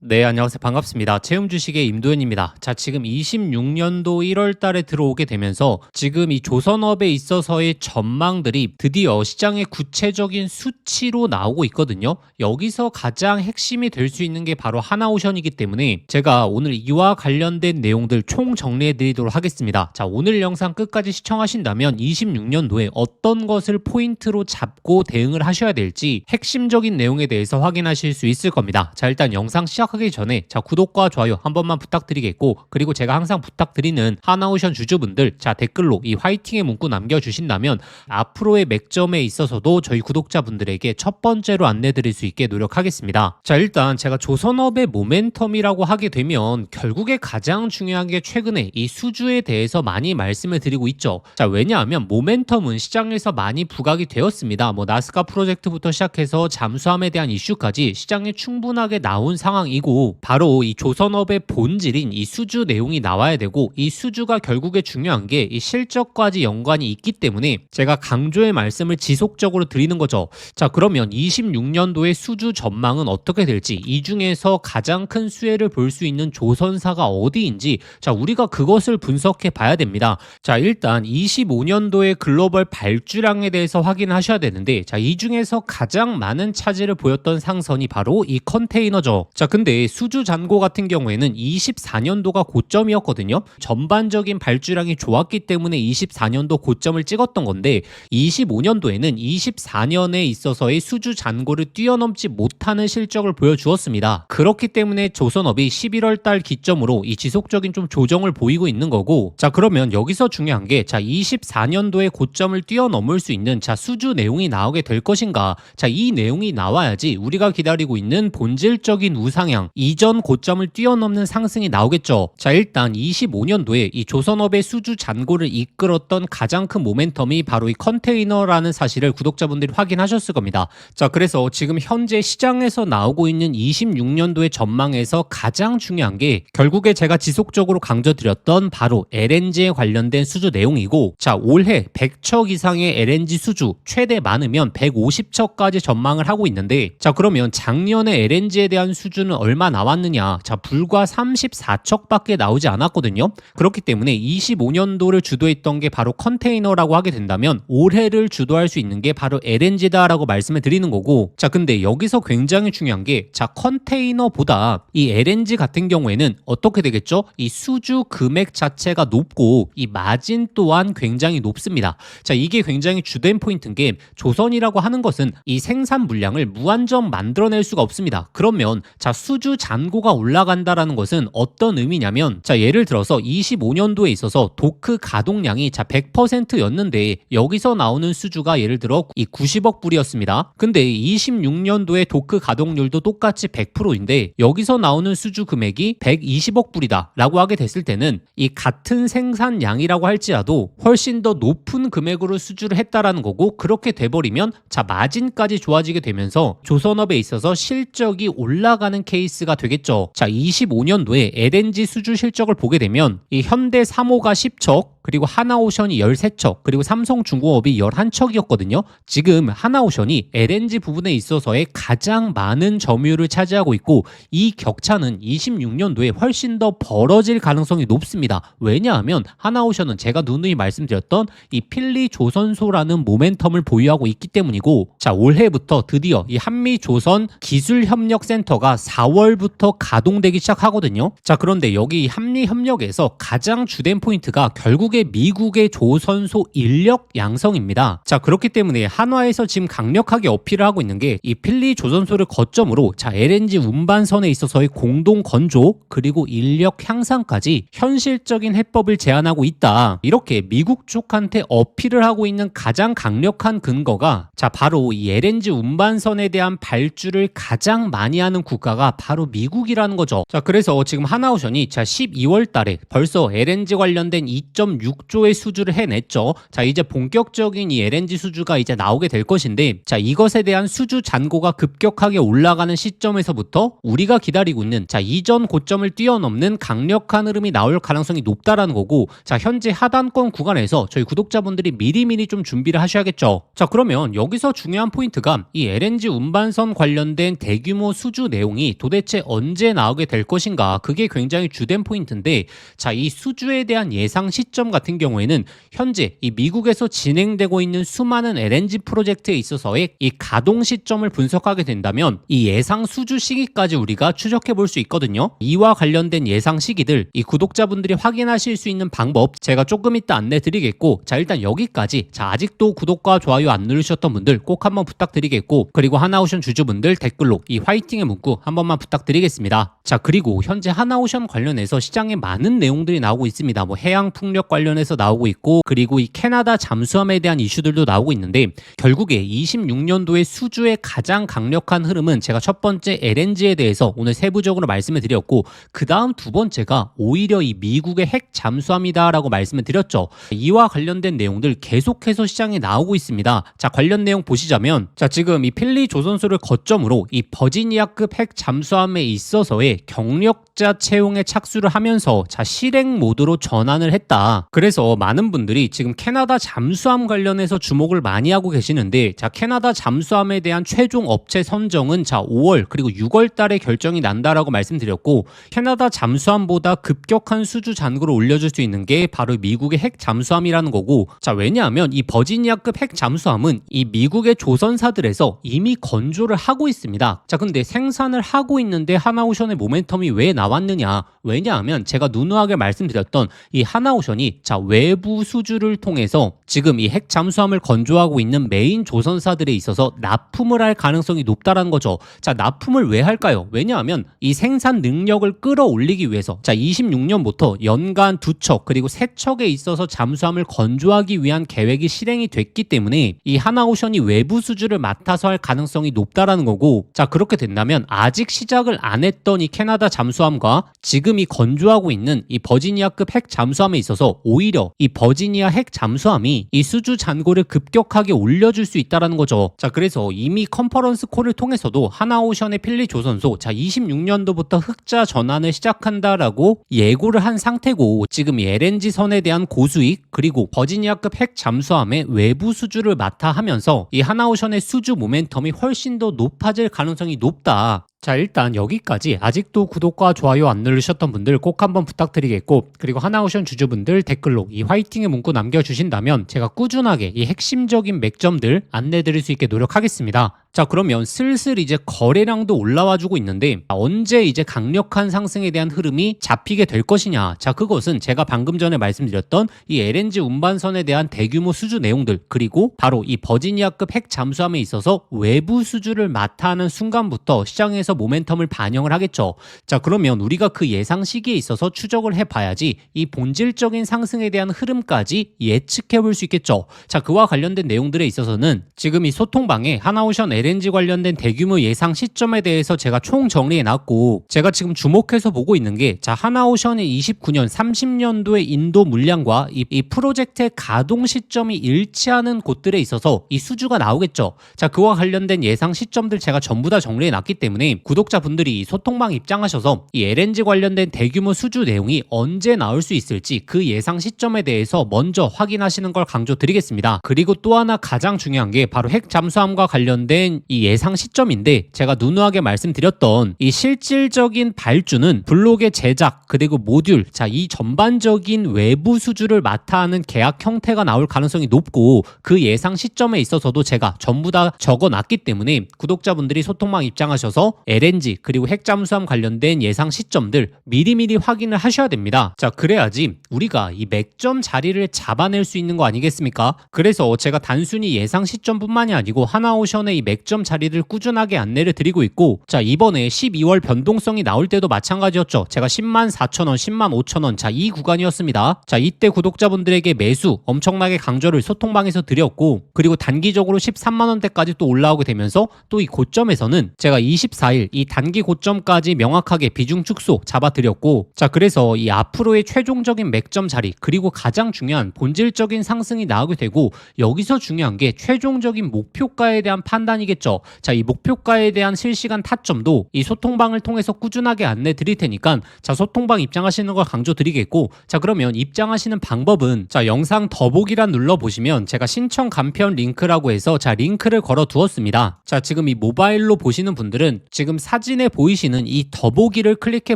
네, 안녕하세요. 반갑습니다. 채움 주식의 임도현입니다. 자, 지금 26년도 1월 달에 들어오게 되면서 지금 이 조선업에 있어서의 전망들이 드디어 시장의 구체적인 수치로 나오고 있거든요. 여기서 가장 핵심이 될 수 있는 게 바로 하나오션이기 때문에 제가 오늘 이와 관련된 내용들 총 정리해 드리도록 하겠습니다. 자, 오늘 영상 끝까지 시청하신다면 26년도에 어떤 것을 포인트로 잡고 대응을 하셔야 될지 핵심적인 내용에 대해서 확인하실 수 있을 겁니다. 자, 일단 영상 시작하기 전에 구독과 좋아요 한 번만 부탁드리겠고, 그리고 제가 항상 부탁드리는 하나오션 주주분들 댓글로 이 화이팅의 문구 남겨주신다면 앞으로의 맥점에 있어서도 저희 구독자분들에게 첫 번째로 안내드릴 수 있게 노력하겠습니다. 자, 일단 제가 조선업의 모멘텀이라고 하게 되면 결국에 가장 중요한 게 최근에 이 수주에 대해서 많이 말씀을 드리고 있죠. 자, 왜냐하면 모멘텀은 시장에서 많이 부각이 되었습니다. 나스카 프로젝트부터 시작해서 잠수함에 대한 이슈까지 시장에 충분하게 나온 상황이고, 바로 이 조선업의 본질인 이 수주 내용이 나와야 되고, 이 수주가 결국에 중요한 게 이 실적까지 연관이 있기 때문에 제가 강조의 말씀을 지속적으로 드리는 거죠. 자, 그러면 26년도의 수주 전망은 어떻게 될지, 이 중에서 가장 큰 수혜를 볼 수 있는 조선사가 어디인지 우리가 그것을 분석해 봐야 됩니다. 자, 일단 25년도의 글로벌 발주량에 대해서 확인하셔야 되는데, 이 중에서 가장 많은 차질을 보였던 상선이 바로 이 컨테이너죠. 자, 근데 수주 잔고 같은 경우에는 24년도가 고점이었거든요. 전반적인 발주량이 좋았기 때문에 24년도 고점을 찍었던 건데, 25년도에는 24년에 있어서의 수주 잔고를 뛰어넘지 못하는 실적을 보여주었습니다. 그렇기 때문에 조선업이 11월 달 기점으로 이 지속적인 좀 조정을 보이고 있는 거고, 자, 그러면 여기서 중요한 게 24년도의 고점을 뛰어넘을 수 있는 수주 내용이 나오게 될 것인가. 이 내용이 나와야지 우리가 기다리고 있는 본질적인 우상향, 이전 고점을 뛰어넘는 상승이 나오겠죠. 자, 일단 25년도에 이 조선업의 수주 잔고를 이끌었던 가장 큰 모멘텀이 바로 이 컨테이너라는 사실을 구독자분들이 확인하셨을 겁니다. 자, 그래서 지금 현재 시장에서 나오고 있는 26년도의 전망에서 가장 중요한 게 결국에 제가 지속적으로 강조드렸던 바로 LNG에 관련된 수주 내용이고, 자, 올해 100척 이상의 LNG 수주, 최대 많으면 150척까지 전망을 하고 있는데, 자, 그러면 작년에 LNG에 대한 수주는 얼마 나왔느냐? 자, 불과 34척밖에 나오지 않았거든요. 그렇기 때문에 25년도를 주도했던 게 바로 컨테이너라고 하게 된다면 올해를 주도할 수 있는 게 바로 LNG다라고 말씀을 드리는 거고, 자, 근데 여기서 굉장히 중요한 게 컨테이너보다 이 LNG 같은 경우에는 어떻게 되겠죠? 이 수주 금액 자체가 높고 이 마진 또한 굉장히 높습니다. 자, 이게 굉장히 주된 포인트인 게, 조선이라고 하는 것은 이 생산 물량을 무한정 만들어낼 수가 없습니다. 그러면 수주 잔고가 올라간다라는 것은 어떤 의미냐면, 예를 들어서 25년도에 있어서 도크 가동량이 100%였는데 여기서 나오는 수주가 예를 들어 이 90억 불이었습니다. 근데 26년도에 도크 가동률도 똑같이 100%인데 여기서 나오는 수주 금액이 120억 불이다 라고 하게 됐을 때는 이 같은 생산량이라고 할지라도 훨씬 더 높은 금액으로 수주를 했다라는 거고, 그렇게 돼버리면 마진까지 좋아지게 되면서 조선업에 있어서 실적이 올라가는 케이스가 되겠죠. 자, 25년도에 LNG 수주 실적을 보게 되면 이 현대 3호가 10척, 그리고 하나오션이 13척, 그리고 삼성중공업이 11척이었거든요. 지금 하나오션이 LNG 부분에 있어서의 가장 많은 점유율을 차지하고 있고, 이 격차는 26년도에 훨씬 더 벌어질 가능성이 높습니다. 왜냐하면 하나오션은 제가 누누이 말씀드렸던 이 필리 조선소라는 모멘텀을 보유하고 있기 때문이고, 자, 올해부터 드디어 이 한미조선 기술협력센터가 4월부터 가동되기 시작하거든요. 자, 그런데 여기 한미협력에서 가장 주된 포인트가 결국에 미국의 조선소 인력 양성입니다. 자, 그렇기 때문에 한화에서 지금 강력하게 어필을 하고 있는 게 이 필리 조선소를 거점으로 LNG 운반선에 있어서의 공동 건조 그리고 인력 향상까지 현실적인 해법을 제안하고 있다, 이렇게 미국 쪽한테 어필을 하고 있는 가장 강력한 근거가 바로 이 LNG 운반선에 대한 발주를 가장 많이 하는 국가가 바로 미국이라는 거죠. 자, 그래서 지금 하나오션이 12월 달에 벌써 LNG 관련된 2.6조의 수주를 해냈죠. 자, 이제 본격적인 이 LNG 수주가 이제 나오게 될 것인데, 자, 이것에 대한 수주 잔고가 급격하게 올라가는 시점에서부터 우리가 기다리고 있는 이전 고점을 뛰어넘는 강력한 흐름이 나올 가능성이 높다라는 거고, 자, 현재 하단권 구간에서 저희 구독자분들이 미리미리 좀 준비를 하셔야겠죠. 자, 그러면 여기서 중요한 포인트가 이 LNG 운반선 관련된 대규모 수주 내용이 도대체 언제 나오게 될 것인가, 그게 굉장히 주된 포인트인데, 자, 이 수주에 대한 예상 시점 같은 경우에는 현재 이 미국에서 진행되고 있는 수많은 LNG 프로젝트에 있어서의 이 가동 시점을 분석하게 된다면 이 예상 수주 시기까지 우리가 추적해 볼 수 있거든요. 이와 관련된 예상 시기들, 이 구독자분들이 확인하실 수 있는 방법 제가 조금 이따 안내 드리겠고, 자, 일단 여기까지. 자, 아직도 구독과 좋아요 안 누르셨던 분들 꼭 한번 부탁드리겠고, 그리고 하나오션 주주분들 댓글로 이 화이팅의 문구 한 번만 부탁드리겠습니다. 자, 그리고 현재 하나오션 관련해서 시장에 많은 내용들이 나오고 있습니다. 뭐 해양 풍력 관련해서 나오고 있고, 그리고 이 캐나다 잠수함에 대한 이슈들도 나오고 있는데, 결국에 26년도에 수주의 가장 강력한 흐름은 제가 첫 번째 LNG에 대해서 오늘 세부적으로 말씀을 드렸고, 그 다음 두 번째가 오히려 이 미국의 핵 잠수함이다라고 말씀을 드렸죠. 이와 관련된 내용들 계속해서 시장에 나오고 있습니다. 자, 관련 내용 보시자면, 자, 지금 이 필리 조선소를 거점으로 이 버지니아급 핵 잠수함에 있어서의 경력자 채용에 착수를 하면서 자, 실행 모드로 전환을 했다. 그래서 많은 분들이 지금 캐나다 잠수함 관련해서 주목을 많이 하고 계시는데, 자, 캐나다 잠수함에 대한 최종 업체 선정은 자, 5월 그리고 6월 달에 결정이 난다라고 말씀드렸고, 캐나다 잠수함보다 급격한 수주 잔고를 올려줄 수 있는 게 바로 미국의 핵 잠수함이라는 거고, 자, 왜냐하면 이 버지니아급 핵 잠수함은 이 미국의 조선사들에서 이미 건조를 하고 있습니다. 자, 근데 생산을 하고 있는데 하나오션의 모멘텀이 왜 나왔느냐? 왜냐하면 제가 누누하게 말씀드렸던 이 하나오션이 자, 외부 수주를 통해서 지금 이 핵 잠수함을 건조하고 있는 메인 조선사들에 있어서 납품을 할 가능성이 높다라는 거죠. 자, 납품을 왜 할까요? 왜냐하면 이 생산 능력을 끌어올리기 위해서 자, 26년부터 연간 2척 그리고 3척에 있어서 잠수함을 건조하기 위한 계획이 실행이 됐기 때문에 이 하나오션이 외부 수주를 맡아서 할 가능성이 높다라는 거고, 자, 그렇게 된다면 아직 시작을 안 했던 이 캐나다 잠수함과 지금 이 건조하고 있는 이 버지니아급 핵 잠수함에 있어서 오히려 이 버지니아 핵 잠수함이 이 수주 잔고를 급격하게 올려줄 수 있다라는 거죠. 자, 그래서 이미 컨퍼런스 콜을 통해서도 하나오션의 필리 조선소 자, 26년도부터 흑자 전환을 시작한다라고 예고를 한 상태고, 지금 이 LNG 선에 대한 고수익 그리고 버지니아급 핵 잠수함의 외부 수주를 맡아 하면서 이 하나오션의 수주 모멘텀이 훨씬 더 높아질 가능성이 높다. 자, 일단 여기까지. 아직도 구독과 좋아요 안 누르셨던 분들 꼭 한번 부탁드리겠고, 그리고 하나오션 주주분들 댓글로 이 화이팅의 문구 남겨주신다면 제가 꾸준하게 이 핵심적인 맥점들 안내드릴 수 있게 노력하겠습니다. 자, 그러면 슬슬 이제 거래량도 올라와주고 있는데 언제 이제 강력한 상승에 대한 흐름이 잡히게 될 것이냐? 자, 그것은 제가 방금 전에 말씀드렸던 이 LNG 운반선에 대한 대규모 수주 내용들, 그리고 바로 이 버지니아급 핵 잠수함에 있어서 외부 수주를 맡아 하는 순간부터 시장에서 모멘텀을 반영을 하겠죠. 자, 그러면 우리가 그 예상 시기에 있어서 추적을 해봐야지 이 본질적인 상승에 대한 흐름까지 예측해 볼 수 있겠죠. 자, 그와 관련된 내용들에 있어서는 지금 이 소통방에 하나오션 LNG 관련된 대규모 예상 시점에 대해서 제가 총 정리해 놨고, 제가 지금 주목해서 보고 있는 게 자, 하나오션의 29년 30년도의 인도 물량과 이 프로젝트의 가동 시점이 일치하는 곳들에 있어서 이 수주가 나오겠죠. 자, 그와 관련된 예상 시점들 제가 전부 다 정리해 놨기 때문에 구독자분들이 소통방 입장하셔서 이 LNG 관련된 대규모 수주 내용이 언제 나올 수 있을지 그 예상 시점에 대해서 먼저 확인하시는 걸 강조드리겠습니다. 그리고 또 하나 가장 중요한 게 바로 핵 잠수함과 관련된 이 예상 시점인데, 제가 누누하게 말씀드렸던 이 실질적인 발주는 블록의 제작 그리고 모듈, 자, 이 전반적인 외부 수주를 맡아 하는 계약 형태가 나올 가능성이 높고, 그 예상 시점에 있어서도 제가 전부 다 적어놨기 때문에 구독자분들이 소통방 입장하셔서 LNG 그리고 핵 잠수함 관련된 예상 시점들 미리미리 확인을 하셔야 됩니다. 자, 그래야지 우리가 이 맥점 자리를 잡아낼 수 있는 거 아니겠습니까? 그래서 제가 단순히 예상 시점뿐만이 아니고 하나오션의 이 맥점 자리를 꾸준하게 안내를 드리고 있고, 자, 이번에 12월 변동성이 나올 때도 마찬가지였죠. 제가 104,000원, 105,000원, 자, 이 구간이었습니다. 자, 이때 구독자분들에게 매수 엄청나게 강조를 소통방에서 드렸고, 그리고 단기적으로 13만원대까지 또 올라오게 되면서 또 이 고점에서는 제가 24일 이 단기 고점까지 명확하게 비중 축소 잡아드렸고, 자, 그래서 이 앞으로의 최종적인 맥점 자리 그리고 가장 중요한 본질적인 상승이 나오게 되고, 여기서 중요한 게 최종적인 목표가에 대한 판단이기 하시겠죠. 자, 이 목표가에 대한 실시간 타점도 이 소통방을 통해서 꾸준하게 안내 드릴 테니까 자, 소통방 입장하시는 걸 강조 드리겠고, 자, 그러면 입장하시는 방법은 자, 영상 더보기란 눌러보시면 제가 신청 간편 링크라고 해서 자, 링크를 걸어 두었습니다. 자, 지금 이 모바일로 보시는 분들은 지금 사진에 보이시는 이 더보기를 클릭해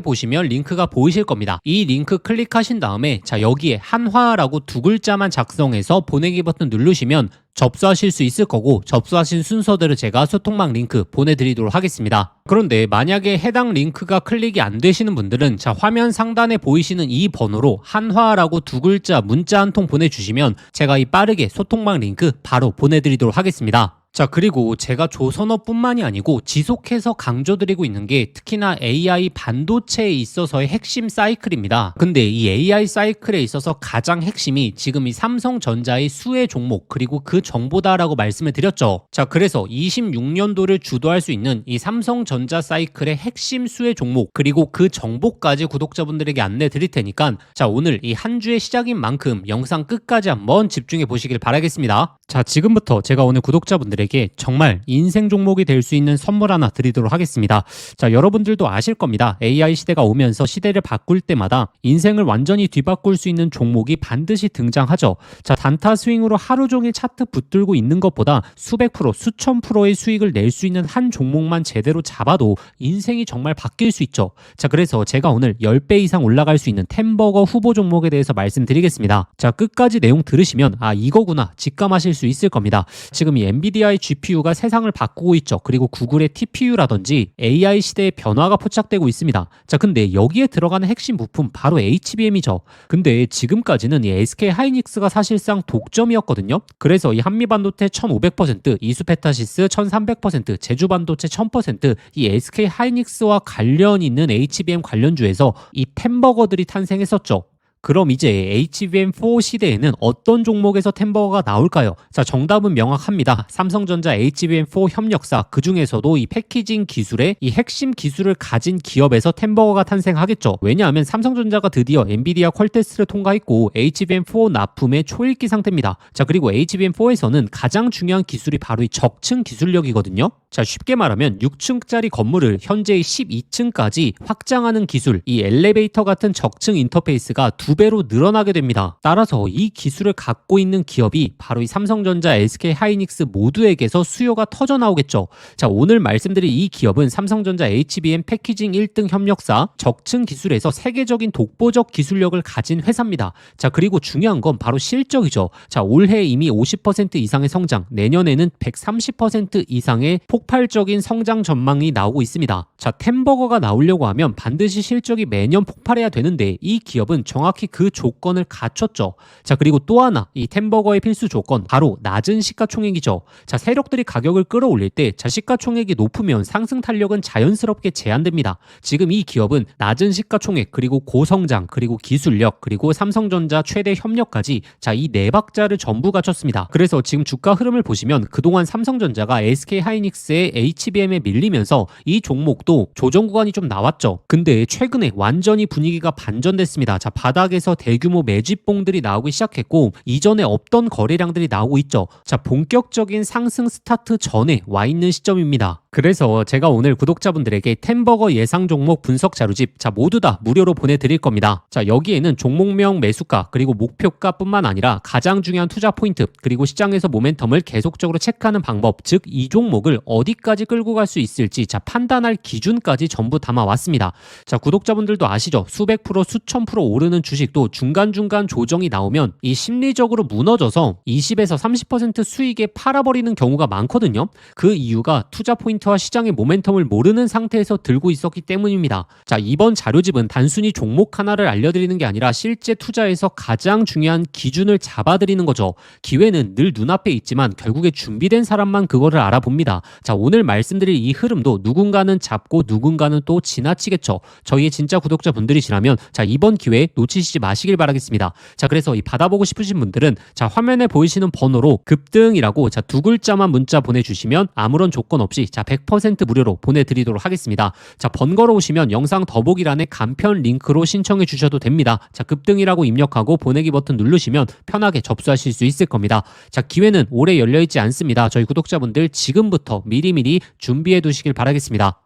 보시면 링크가 보이실 겁니다. 이 링크 클릭하신 다음에 자, 여기에 한화라고 두 글자만 작성해서 보내기 버튼 누르시면 접수하실 수 있을 거고, 접수하신 순서대로 제가 소통방 링크 보내드리도록 하겠습니다. 그런데 만약에 해당 링크가 클릭이 안 되시는 분들은 자, 화면 상단에 보이시는 이 번호로 한화라고 두 글자 문자 한 통 보내주시면 제가 이 빠르게 소통방 링크 바로 보내드리도록 하겠습니다. 자, 그리고 제가 조선업뿐만이 아니고 지속해서 강조드리고 있는 게 특히나 AI 반도체에 있어서의 핵심 사이클입니다. 근데 이 AI 사이클에 있어서 가장 핵심이 지금 이 삼성전자의 수혜 종목 그리고 그 정보다라고 말씀을 드렸죠. 자, 그래서 26년도를 주도할 수 있는 이 삼성전자 사이클의 핵심 수혜 종목 그리고 그 정보까지 구독자분들에게 안내 드릴 테니까 자, 오늘 이 한 주의 시작인 만큼 영상 끝까지 한번 집중해 보시길 바라겠습니다. 자, 지금부터 제가 오늘 구독자분들에게 정말 인생 종목이 될 수 있는 선물 하나 드리도록 하겠습니다. 자, 여러분들도 아실 겁니다. AI 시대가 오면서 시대를 바꿀 때마다 인생을 완전히 뒤바꿀 수 있는 종목이 반드시 등장하죠. 자, 단타 스윙으로 하루 종일 차트 붙들고 있는 것보다 수백 프로, 수천 프로의 수익을 낼 수 있는 한 종목만 제대로 잡아도 인생이 정말 바뀔 수 있죠. 자, 그래서 제가 오늘 10배 이상 올라갈 수 있는 템버거 후보 종목에 대해서 말씀드리겠습니다. 자, 끝까지 내용 들으시면 아, 이거구나 직감하실 수 있을 겁니다. 지금 이 엔비디아의 GPU가 세상을 바꾸고 있죠. 그리고 구글의 TPU라든지 AI 시대의 변화가 포착되고 있습니다. 자, 근데 여기에 들어가는 핵심 부품 바로 HBM이죠. 근데 지금까지는 이 SK 하이닉스가 사실상 독점이었거든요. 그래서 이 한미반도체 1500%, 이수페타시스 1300%, 제주반도체 1000%, 이 SK 하이닉스와 관련 있는 HBM 관련주에서 이 템버거들이 탄생했었죠. 그럼 이제 HBM4 시대에는 어떤 종목에서 템버거가 나올까요? 자, 정답은 명확합니다. 삼성전자 HBM4 협력사, 그 중에서도 이 패키징 기술의 이 핵심 기술을 가진 기업에서 템버거가 탄생하겠죠. 왜냐하면 삼성전자가 드디어 엔비디아 퀄 테스트를 통과했고 HBM4 납품의 초읽기 상태입니다. 자, 그리고 HBM4에서는 가장 중요한 기술이 바로 이 적층 기술력이거든요. 자, 쉽게 말하면 6층짜리 건물을 현재의 12층까지 확장하는 기술, 이 엘리베이터 같은 적층 인터페이스가 2배로 늘어나게 됩니다. 따라서 이 기술을 갖고 있는 기업이 바로 이 삼성전자, SK 하이닉스 모두에게서 수요가 터져 나오겠죠. 자, 오늘 말씀드린 이 기업은 삼성전자 HBM 패키징 1등 협력사, 적층 기술에서 세계적인 독보적 기술력을 가진 회사입니다. 자, 그리고 중요한 건 바로 실적이죠. 자, 올해 이미 50% 이상의 성장, 내년에는 130% 이상의 폭발적인 성장 전망이 나오고 있습니다. 자, 템버거가 나오려고 하면 반드시 실적이 매년 폭발해야 되는데 이 기업은 정확히 그 조건을 갖췄죠. 자, 그리고 또 하나 이 템버거의 필수 조건 바로 낮은 시가총액이죠. 자, 세력들이 가격을 끌어올릴 때 자, 시가총액이 높으면 상승 탄력은 자연스럽게 제한됩니다. 지금 이 기업은 낮은 시가총액 그리고 고성장 그리고 기술력 그리고 삼성전자 최대 협력까지 자, 이 네 박자를 전부 갖췄습니다. 그래서 지금 주가 흐름을 보시면 그동안 삼성전자가 SK 하이닉스의 HBM에 밀리면서 이 종목도 조정 구간이 좀 나왔죠. 근데 최근에 완전히 분위기가 반전됐습니다. 자, 바닥에서 대규모 매집봉들이 나오기 시작했고 이전에 없던 거래량들이 나오고 있죠. 자, 본격적인 상승 스타트 전에 와 있는 시점입니다. 그래서 제가 오늘 구독자분들에게 템버거 예상 종목 분석 자료집 자, 모두 다 무료로 보내드릴 겁니다. 자, 여기에는 종목명 매수가 그리고 목표가뿐만 아니라 가장 중요한 투자 포인트 그리고 시장에서 모멘텀을 계속적으로 체크하는 방법, 즉 이 종목을 어디까지 끌고 갈 수 있을지 자, 판단할 기준까지 전부 담아왔습니다. 자, 구독자분들도 아시죠? 수백 프로 수천 프로 오르는 주식도 중간중간 조정이 나오면 이 심리적으로 무너져서 20에서 30% 수익에 팔아버리는 경우가 많거든요. 그 이유가 투자 포인트와 시장의 모멘텀을 모르는 상태에서 들고 있었기 때문입니다. 자, 이번 자료집은 단순히 종목 하나를 알려드리는 게 아니라 실제 투자에서 가장 중요한 기준을 잡아드리는 거죠. 기회는 늘 눈앞에 있지만 결국에 준비된 사람만 그거를 알아봅니다. 자, 오늘 말씀드릴 이 흐름도 누군가는 잡고 누군가는 또 지나치겠죠. 저희의 진짜 구독자분들이시라면 자, 이번 기회에 놓치지 놓치시지 마시길 바라겠습니다. 자, 그래서 이 받아보고 싶으신 분들은 자, 화면에 보이시는 번호로 급등이라고 자, 두 글자만 문자 보내주시면 아무런 조건 없이 자, 100% 무료로 보내드리도록 하겠습니다. 자, 번거로우시면 영상 더보기란에 간편 링크로 신청해 주셔도 됩니다. 자, 급등이라고 입력하고 보내기 버튼 누르시면 편하게 접수하실 수 있을 겁니다. 자, 기회는 오래 열려있지 않습니다. 저희 구독자분들 지금부터 미리미리 준비해 두시길 바라겠습니다.